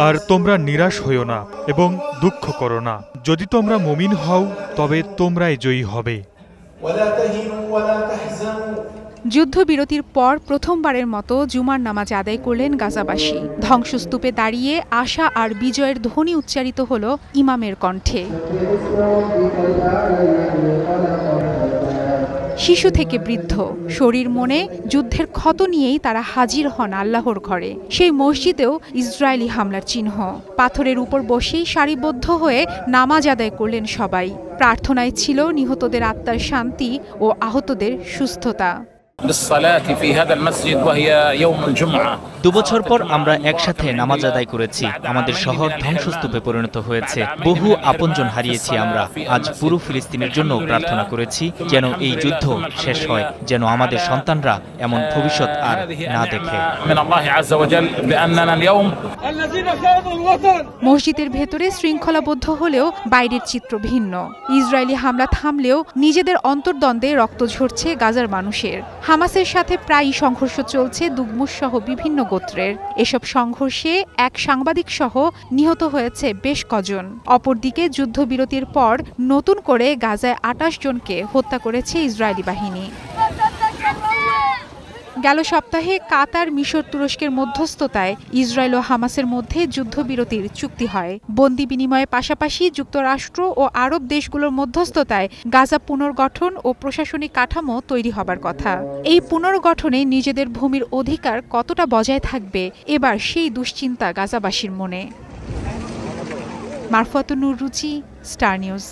আর তোমরা নিরাশ হইও না এবং দুঃখ করো না। যদি তোমরা মুমিন হও তবে তোমরাই জয়ী হবে। যুদ্ধবিরতির পর প্রথমবারের মতো জুমার নামাজ আদায় করলেন গাজাবাসী। ধ্বংসস্তূপে দাঁড়িয়ে আশা আর বিজয়ের ধ্বনি উচ্চারিত হল ইমামের কণ্ঠে। শিশু থেকে বৃদ্ধ, শরীর মনে যুদ্ধের ক্ষত নিয়েই তারা হাজির হন আল্লাহর ঘরে। সেই মসজিদেও ইসরায়েলি হামলার চিহ্ন। পাথরের উপর বসেই সারিবদ্ধ হয়ে নামাজ আদায় করলেন সবাই। প্রার্থনায় ছিল নিহতদের আত্মার শান্তি ও আহতদের সুস্থতা। 2 বছর পর আমরা একসাথে নামাজ আদায় করেছি। আমাদের শহর ধ্বংসস্তূপে পরিণত হয়েছে। বহু আপনজন হারিয়েছি আমরা। আজ পুরো ফিলিস্তিনের জন্য প্রার্থনা করেছি যেন এই যুদ্ধ শেষ হয়, যেন আমাদের সন্তানরা এমন ভবিষ্যৎ আর না দেখে। মসজিদের ভেতরে শৃঙ্খলাবদ্ধ হলেও বাইরের চিত্র ভিন্ন। ইসরায়েলি হামলা থামলেও নিজেদের অন্তর্দ্বন্দ্বে রক্ত ঝরছে গাজার মানুষের। হামাসের সাথে প্রায়ই সংঘর্ষ চলছে দুগমুশ সহ বিভিন্ন গোত্রের। এসব সংঘর্ষে এক সাংবাদিক সহ নিহত হয়েছে বেশ কজন। অপরদিকে যুদ্ধবিরতির পর নতুন করে গাজায় 28 জনকে হত্যা করেছে ইসরায়েলি বাহিনী। গেল সপ্তাহে কাতার, মিশর, তুরস্কের মধ্যস্থতায় ইসরায়েল ও হামাসের মধ্যে যুদ্ধবিরতির চুক্তি হয়। বন্দি বিনিময়ের পাশাপাশি যুক্তরাষ্ট্র ও আরব দেশগুলোর মধ্যস্থতায় গাজা পুনর্গঠন ও প্রশাসনিক কাঠামো তৈরি হবার কথা। এই পুনর্গঠনে নিজেদের ভূমির অধিকার কতটা বজায় থাকবে, এবার সেই দুশ্চিন্তা গাজাবাসীর মনে। মারফতুন নুর রুচি, স্টার নিউজ।